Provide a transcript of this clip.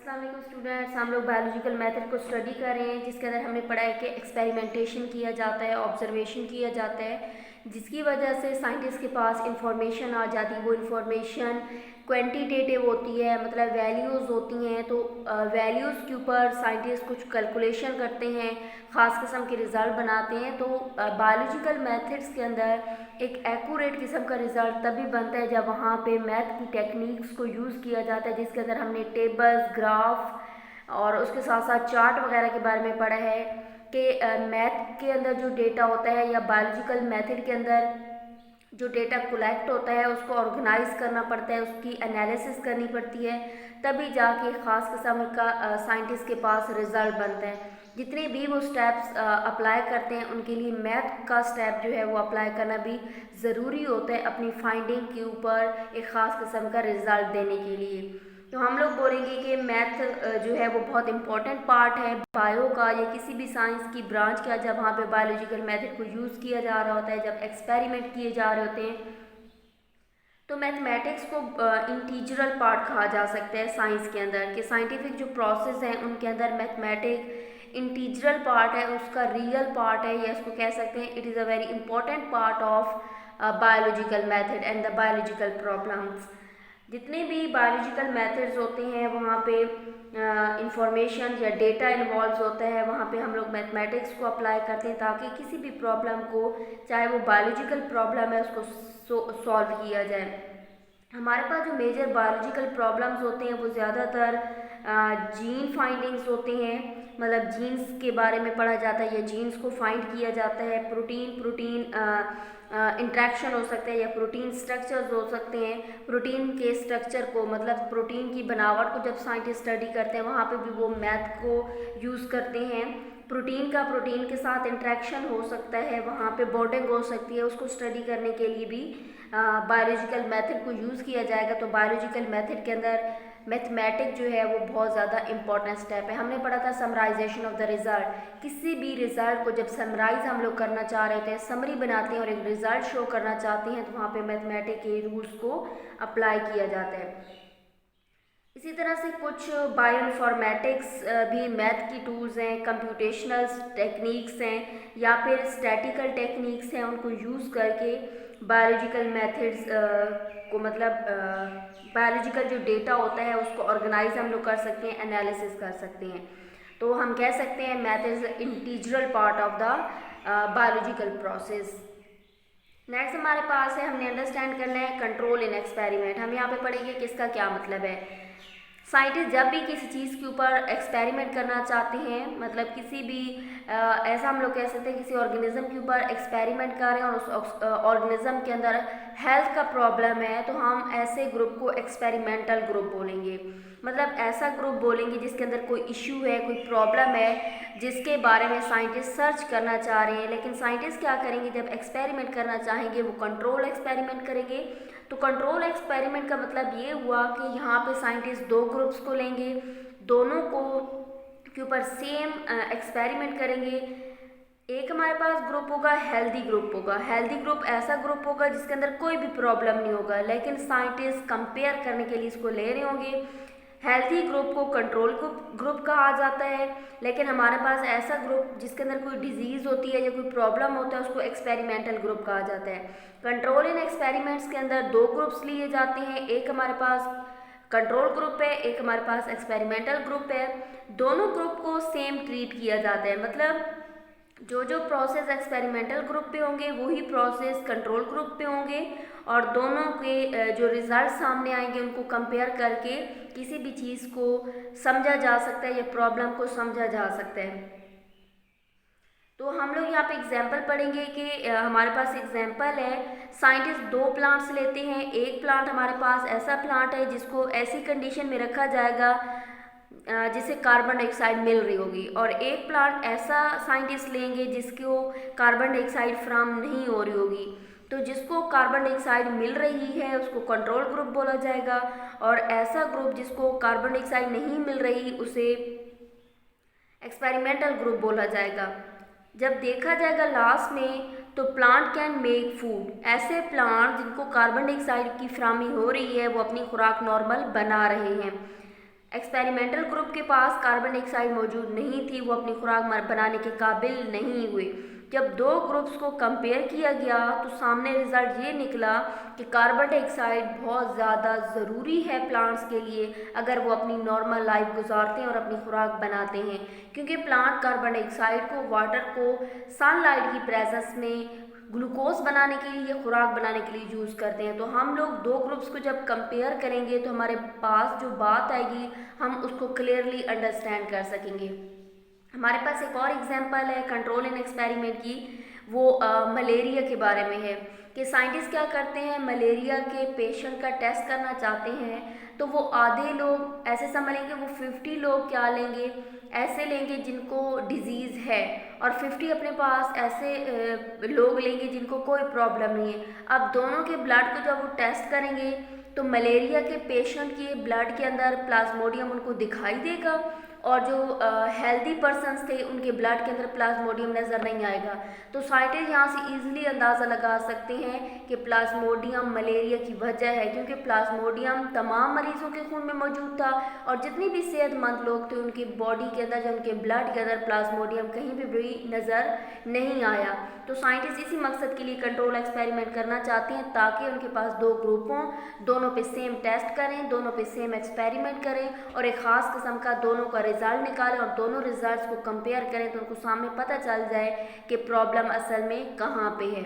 अस्सलाम वालेकुम स्टूडेंट्स, हम लोग बायोलॉजिकल मेथड को स्टडी कर रहे हैं जिसके अंदर हमने पढ़ा है कि एक्सपेरिमेंटेशन किया जाता है, ऑब्जर्वेशन किया जाता है, जिसकी वजह से साइंटिस्ट के पास इंफॉर्मेशन आ जाती है। वो इंफॉर्मेशन क्वांटिटेटिव होती है, मतलब वैल्यूज़ होती हैं। तो वैल्यूज़ के ऊपर साइंटिस्ट कुछ कैलकुलेशन करते हैं, ख़ास किस्म के रिज़ल्ट बनाते हैं। तो बायोलॉजिकल मेथड्स के अंदर एक एक्यूरेट किस्म का रिज़ल्ट तभी बनता है जब वहाँ पे मैथ की टेक्निक्स को यूज़ किया जाता है, जिसके अंदर हमने टेबल्स, ग्राफ और उसके साथ साथ चार्ट वगैरह के बारे में पढ़ा है कि मैथ के अंदर जो डेटा होता है या बायोलॉजिकल मेथड के अंदर जो डेटा कलेक्ट होता है उसको ऑर्गेनाइज करना पड़ता है, उसकी एनालिसिस करनी पड़ती है, तभी जाके ख़ास किस्म का साइंटिस्ट के पास रिज़ल्ट बनता है। जितने भी वो स्टेप्स अप्लाई करते हैं उनके लिए मैथ का स्टेप जो है वो अप्लाई करना भी ज़रूरी होता है अपनी फाइंडिंग के ऊपर एक ख़ास किस्म का रिज़ल्ट देने के लिए। तो हम लोग बोलेंगे कि मैथ जो है वो बहुत इंपॉर्टेंट पार्ट है बायो का या किसी भी साइंस की ब्रांच का, जब वहाँ पे बायोलॉजिकल मेथड को यूज़ किया जा रहा होता है, जब एक्सपेरिमेंट किए जा रहे होते हैं। तो मैथमेटिक्स को इंटीग्रल पार्ट कहा जा सकता है साइंस के अंदर, कि साइंटिफिक जो प्रोसेस हैं उनके अंदर मैथमेटिक इंटीग्रल पार्ट है, उसका रियल पार्ट है, या इसको कह सकते हैं it is a very important part of biological method and the biological problems. जितने भी बायोलॉजिकल मेथड्स होते हैं वहाँ पे इंफॉर्मेशन या डेटा इन्वॉल्व होता है, वहाँ पे हम लोग मैथमेटिक्स को अप्लाई करते हैं ताकि किसी भी प्रॉब्लम को, चाहे वो बायोलॉजिकल प्रॉब्लम है, उसको सॉल्व किया जाए। हमारे पास जो मेजर बायोलॉजिकल प्रॉब्लम्स होते हैं वो ज़्यादातर जीन फाइंडिंग्स होते हैं, मतलब जीन्स के बारे में पढ़ा जाता है या जीन्स को फाइंड किया जाता है। प्रोटीन प्रोटीन इंट्रैक्शन हो सकता है या प्रोटीन स्ट्रक्चर्स हो सकते हैं। प्रोटीन के स्ट्रक्चर को, मतलब प्रोटीन की बनावट को जब साइंटिस्ट स्टडी करते हैं वहाँ पे भी वो मैथ को यूज़ करते हैं। प्रोटीन का प्रोटीन के साथ इंट्रैक्शन हो सकता है, वहाँ पे बॉन्डिंग हो सकती है, उसको स्टडी करने के लिए भी बायोलॉजिकल मेथड को यूज़ किया जाएगा। तो बायोलॉजिकल मेथड के अंदर मैथमेटिक जो है वो बहुत ज़्यादा इंपॉर्टेंट स्टेप है। हमने पढ़ा था समराइजेशन ऑफ द रिज़ल्ट। किसी भी रिज़ल्ट को जब समराइज हम लोग करना चाह रहे थे, समरी बनाते हैं और एक रिज़ल्ट शो करना चाहते हैं, तो वहाँ पे मैथमेटिक के रूल्स को अप्लाई किया जाता है। इसी तरह से कुछ बायोइन्फॉर्मेटिक्स भी मैथ की टूल्स हैं, कंप्यूटेशनल टेक्निक्स हैं या फिर स्टैटिकल टेक्निक्स हैं, उनको यूज़ करके बायोलॉजिकल मेथड्स को, मतलब बायोलॉजिकल जो डेटा होता है उसको ऑर्गेनाइज हम लोग कर सकते हैं, एनालिसिस कर सकते हैं। तो हम कह सकते हैं math is integral part of the biological process. Next हमारे पास है, हमने अंडरस्टैंड करना है कंट्रोल इन एक्सपेरिमेंट। हम यहाँ पे पढ़ेंगे कि इसका क्या मतलब है। साइंटिस्ट जब भी किसी चीज़ के ऊपर एक्सपेरिमेंट करना चाहते हैं, मतलब किसी भी ऐसा हम लोग कह सकते हैं किसी ऑर्गेनिज्म के ऊपर एक्सपेरिमेंट कर रहे हैं और उस ऑर्गेनिज्म के अंदर हेल्थ का प्रॉब्लम है, तो हम ऐसे ग्रुप को एक्सपेरिमेंटल ग्रुप बोलेंगे। मतलब ऐसा ग्रुप बोलेंगे जिसके अंदर कोई इशू है, कोई प्रॉब्लम है, जिसके बारे में साइंटिस्ट सर्च करना चाह रहे हैं। लेकिन साइंटिस्ट क्या करेंगे, जब एक्सपेरिमेंट करना चाहेंगे वो कंट्रोल एक्सपेरिमेंट करेंगे। तो कंट्रोल एक्सपेरिमेंट का मतलब ये हुआ कि यहाँ पे साइंटिस्ट दो ग्रुप्स को लेंगे, दोनों को के ऊपर सेम एक्सपेरिमेंट करेंगे। एक हमारे पास ग्रुप होगा हेल्दी ग्रुप होगा। हेल्दी ग्रुप ऐसा ग्रुप होगा जिसके अंदर कोई भी प्रॉब्लम नहीं होगा, लेकिन साइंटिस्ट कंपेयर करने के लिए इसको ले रहे होंगे। हेल्दी ग्रुप को कंट्रोल ग्रुप कहा जाता है, लेकिन हमारे पास ऐसा ग्रुप जिसके अंदर कोई डिजीज़ होती है या कोई प्रॉब्लम होता है उसको एक्सपेरिमेंटल ग्रुप कहा जाता है। कंट्रोल इन एक्सपेरिमेंट्स के अंदर दो ग्रुप्स लिए जाते हैं, एक हमारे पास कंट्रोल ग्रुप है, एक हमारे पास एक्सपेरिमेंटल ग्रुप है। दोनों ग्रुप को सेम ट्रीट किया जाता है, मतलब जो जो प्रोसेस एक्सपेरिमेंटल ग्रुप पे होंगे वही प्रोसेस कंट्रोल ग्रुप पे होंगे, और दोनों के जो रिजल्ट सामने आएंगे उनको कंपेयर करके किसी भी चीज़ को समझा जा सकता है या प्रॉब्लम को समझा जा सकता है। तो हम लोग यहाँ पे एग्जाम्पल पढ़ेंगे कि हमारे पास एग्जाम्पल है, साइंटिस्ट दो प्लांट्स लेते हैं। एक प्लांट हमारे पास ऐसा प्लांट है जिसको ऐसी कंडीशन में रखा जाएगा जिसे कार्बन डाइऑक्साइड मिल रही होगी, और एक प्लांट ऐसा साइंटिस्ट लेंगे जिसको कार्बन डाइऑक्साइड फ्राम नहीं हो रही होगी। तो जिसको कार्बन डाइऑक्साइड मिल रही है उसको कंट्रोल ग्रुप बोला जाएगा, और ऐसा ग्रुप जिसको कार्बन डाइऑक्साइड नहीं मिल रही उसे एक्सपेरिमेंटल ग्रुप बोला जाएगा। जब देखा जाएगा लास्ट में, तो प्लांट कैन मेक फूड। ऐसे प्लांट जिनको कार्बन डाइऑक्साइड की फ्राहमी हो रही है वो अपनी खुराक नॉर्मल बना रहे हैं। एक्सपेरिमेंटल ग्रुप के पास कार्बन डाइऑक्साइड मौजूद नहीं थी, वो अपनी खुराक बनाने के काबिल नहीं हुए। जब दो ग्रुप्स को कंपेयर किया गया तो सामने रिजल्ट ये निकला कि कार्बन डाइऑक्साइड बहुत ज़्यादा ज़रूरी है प्लांट्स के लिए अगर वो अपनी नॉर्मल लाइफ गुजारते हैं और अपनी खुराक बनाते हैं, क्योंकि प्लांट कार्बन डाइऑक्साइड को, वाटर को सनलाइट की प्रेजेंस में ग्लूकोज बनाने के लिए या खुराक बनाने के लिए यूज़ करते हैं। तो हम लोग दो ग्रुप्स को जब कंपेयर करेंगे तो हमारे पास जो बात आएगी हम उसको क्लियरली अंडरस्टैंड कर सकेंगे। हमारे पास एक और एग्जांपल है कंट्रोल इन एक्सपेरिमेंट की, वो मलेरिया के बारे में है कि साइंटिस्ट क्या करते हैं, मलेरिया के पेशेंट का टेस्ट करना चाहते हैं तो वो आधे लोग ऐसे समझ लेंगे, वो 50 लोग क्या लेंगे, ऐसे लेंगे जिनको डिजीज़ है और 50 अपने पास ऐसे लोग लेंगे जिनको कोई प्रॉब्लम नहीं है। अब दोनों के ब्लड को जब वो टेस्ट करेंगे तो मलेरिया के पेशेंट के ब्लड के अंदर प्लाज्मोडियम उनको दिखाई देगा और जो हेल्दी पर्सन्स थे उनके ब्लड के अंदर प्लाज्मोडियम नज़र नहीं आएगा। तो साइंटिस्ट यहाँ से इजीली अंदाज़ा लगा सकते हैं कि प्लाज्मोडियम मलेरिया की वजह है, क्योंकि प्लाज्मोडियम तमाम मरीज़ों के खून में मौजूद था और जितने भी सेहतमंद लोग थे उनकी बॉडी के अंदर या उनके ब्लड के अंदर प्लाज्मोडियम कहीं भी नज़र नहीं आया। तो साइंटिस्ट इसी मकसद के लिए कंट्रोल एक्सपेरिमेंट करना चाहते हैं ताकि उनके पास दो ग्रुप हों, दोनों पे सेम टेस्ट करें, दोनों पे सेम एक्सपेरिमेंट करें और एक ख़ास किस्म का दोनों का रिज़ल्ट निकालें और दोनों रिजल्ट्स को कंपेयर करें तो उनको सामने पता चल जाए कि प्रॉब्लम असल में कहाँ पे है।